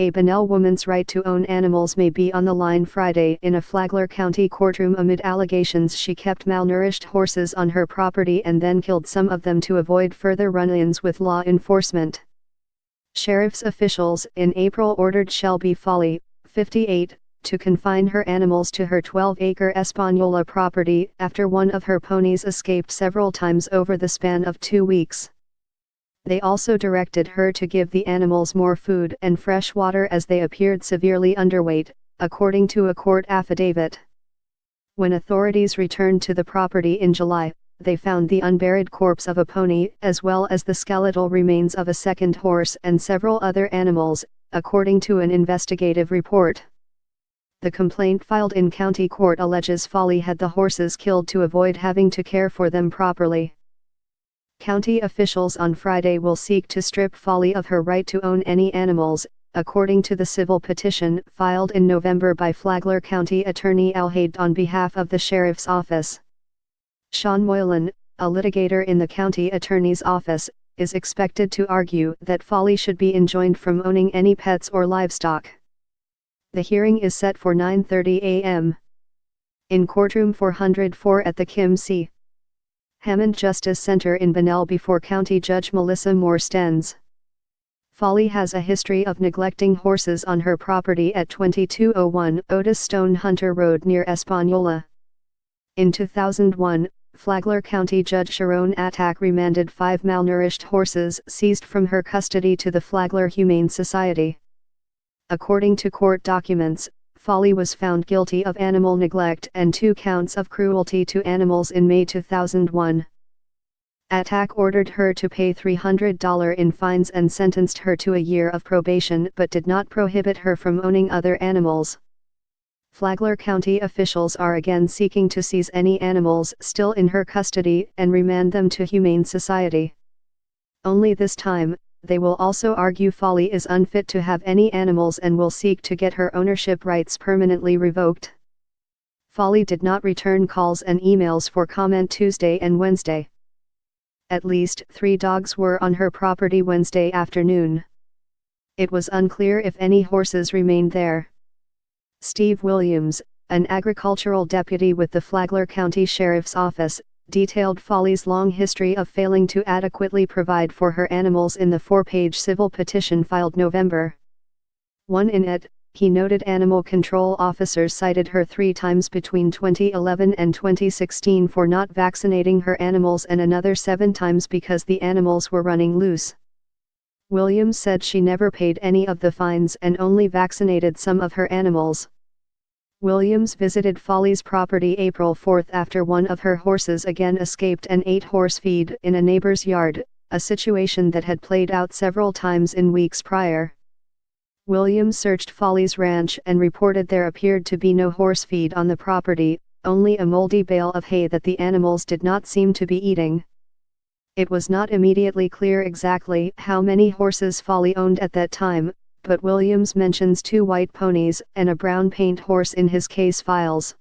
A Bunnell woman's right to own animals may be on the line Friday in a Flagler County courtroom amid allegations she kept malnourished horses on her property and then killed some of them to avoid further run-ins with law enforcement. Sheriff's officials in April ordered Shelby Foley, 58, to confine her animals to her 12-acre Espanola property after one of her ponies escaped several times over the span of 2 weeks. They also directed her to give the animals more food and fresh water as they appeared severely underweight, according to a court affidavit. When authorities returned to the property in July, they found the unburied corpse of a pony as well as the skeletal remains of a second horse and several other animals, according to an investigative report. The complaint filed in county court alleges Foley had the horses killed to avoid having to care for them properly. County officials on Friday will seek to strip Foley of her right to own any animals, according to the civil petition filed in November by Flagler County Attorney Al Haid on behalf of the Sheriff's Office. Sean Moylan, a litigator in the county attorney's office, is expected to argue that Foley should be enjoined from owning any pets or livestock. The hearing is set for 9:30 a.m. in courtroom 404 at the Kim C. Hammond Justice Center in Bunnell before County Judge Melissa Moore Stens. Foley has a history of neglecting horses on her property at 2201 Otis Stone Hunter Road near Espanola. In 2001, Flagler County Judge Sharon Attack remanded 5 malnourished horses seized from her custody to the Flagler Humane Society. According to court documents, Foley was found guilty of animal neglect and 2 counts of cruelty to animals in May 2001. Attack ordered her to pay $300 in fines and sentenced her to a year of probation but did not prohibit her from owning other animals. Flagler County officials are again seeking to seize any animals still in her custody and remand them to Humane Society. Only this time, they will also argue Foley is unfit to have any animals and will seek to get her ownership rights permanently revoked. Foley did not return calls and emails for comment Tuesday and Wednesday. At least 3 dogs were on her property Wednesday afternoon. It was unclear if any horses remained there. Steve Williams, an agricultural deputy with the Flagler County Sheriff's Office, detailed Foley's long history of failing to adequately provide for her animals in the 4-page civil petition filed November 1. In it, he noted animal control officers cited her 3 times between 2011 and 2016 for not vaccinating her animals and another 7 times because the animals were running loose. Williams said she never paid any of the fines and only vaccinated some of her animals. Williams visited Foley's property April 4 after one of her horses again escaped and ate horse feed in a neighbor's yard, a situation that had played out several times in weeks prior. Williams searched Foley's ranch and reported there appeared to be no horse feed on the property, only a moldy bale of hay that the animals did not seem to be eating. It was not immediately clear exactly how many horses Foley owned at that time, but Williams mentions 2 white ponies and a brown paint horse in his case files.